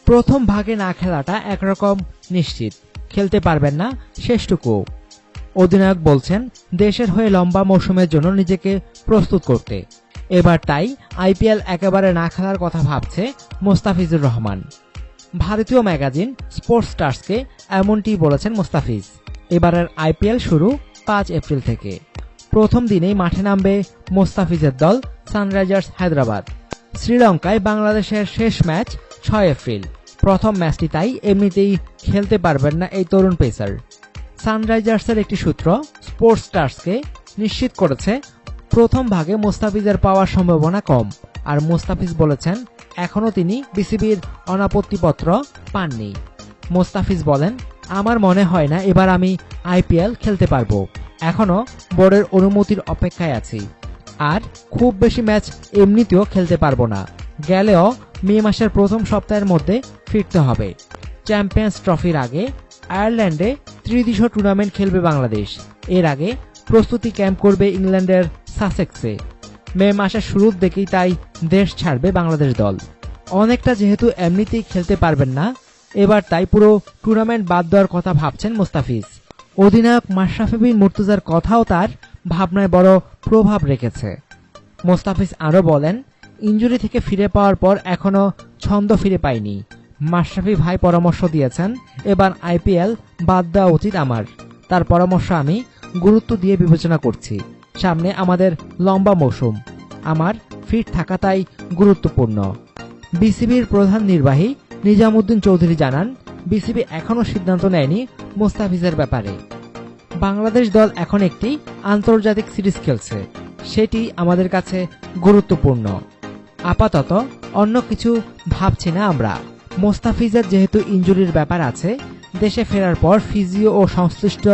প্রথম ভাগে না খেলাটা একরকম নিশ্চিত, খেলতে পারবেন না শেষটুকু। অধিনায়ক বলছেন দেশের হয়ে লম্বা মৌসুমের জন্য নিজেকে প্রস্তুত করতে। এবার তাই আইপিএল একেবারে না খেলার কথা ভাবছে মোস্তাফিজুর রহমান। ভারতীয় ম্যাগাজিন স্পোর্টস স্টারসকে এমনটি বলেছেন মোস্তাফিজ। এবারের আইপিএল শুরু 5 এপ্রিল থেকে। প্রথম দিনেই মাঠে নামবে মোস্তাফিজের দল সানরাইজার্স হায়দ্রাবাদ। শ্রীলঙ্কায় বাংলাদেশের শেষ ম্যাচ 6 এপ্রিল। প্রথম ম্যাচটি তাই এমনিতেই খেলতে পারবেন না এই তরুণ পেসার। সানরাইজার্সের একটি সূত্র স্পোর্টস স্টারসকে নিশ্চিত করেছে প্রথম ভাগে মোস্তাফিজের পাওয়ার সম্ভাবনা কম। আর মোস্তাফিজ বলেছেন এখনও তিনি বিসিবির অনাপত্তিপত্র পাননি। মোস্তাফিজ বলেন, আমার মনে হয় না এবার আমি আইপিএল খেলতে পারবো, এখনো বোর্ডের অনুমতির অপেক্ষায় আছি। আর খুব বেশি ম্যাচ এমনিতেও খেলতে পারবো না, গেলেও মে মাসের প্রথম সপ্তাহের মধ্যে ফিরতে হবে। চ্যাম্পিয়ন্স ট্রফির আগে আয়ারল্যান্ডে ত্রিদেশীয় টুর্নামেন্ট খেলবে বাংলাদেশ। এর আগে প্রস্তুতি ক্যাম্প করবে ইংল্যান্ডের সাসেক্সে। মে মাসের শুরুর দিকেই তাই দেশ ছাড়বে বাংলাদেশ দল। অনেকটা যেহেতু এমনিতেই খেলতে পারবেন না, এবার তাই পুরো টুর্নামেন্ট বাদ দেওয়ার কথা ভাবছেন মোস্তাফিজ। অধিনায়ক মাশরাফি বিন মুর্তজার কথাও তার ভাবনায় বড় প্রভাব রেখেছে। মোস্তাফিজ আরও বলেন, ইনজুরি থেকে ফিরে পাওয়ার পর এখনো ছন্দ ফিরে পাইনি। মাশরাফি ভাই পরামর্শ দিয়েছেন এবার আইপিএল বাদ দেওয়া উচিত আমার। তার পরামর্শ আমি গুরুত্ব দিয়ে বিবেচনা করছি। সামনে আমাদের লম্বা মৌসুম, আমার ফিট থাকাটাই গুরুত্বপূর্ণ। বিসিবির প্রধান নির্বাহী নিজামুদ্দিন চৌধুরী জানান, বিসিবি এখনও সিদ্ধান্ত নেয়নি মোস্তাফিজের ব্যাপারে। বাংলাদেশ দল এখন একটি আন্তর্জাতিক সিরিজ খেলছে, সেটি আমাদের কাছে গুরুত্বপূর্ণ। আপাতত অন্য কিছু ভাবছি না আমরা। মোস্তাফিজের যেহেতু ইনজুরির ব্যাপার আছে, দেশে ফেরার পর ফিজিও ও সংশ্লিষ্ট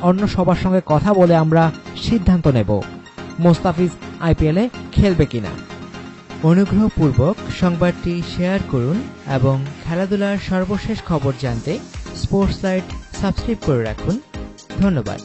অন্য সবার সঙ্গে কথা বলে আমরা সিদ্ধান্ত নেব মোস্তাফিজ আইপিএলে খেলবে কিনা। অনুগ্রহপূর্বক সংবাদটি শেয়ার করুন এবং খেলাধুলার সর্বশেষ খবর জানতে স্পোর্টস লাইট সাবস্ক্রাইব করে রাখুন। ধন্যবাদ।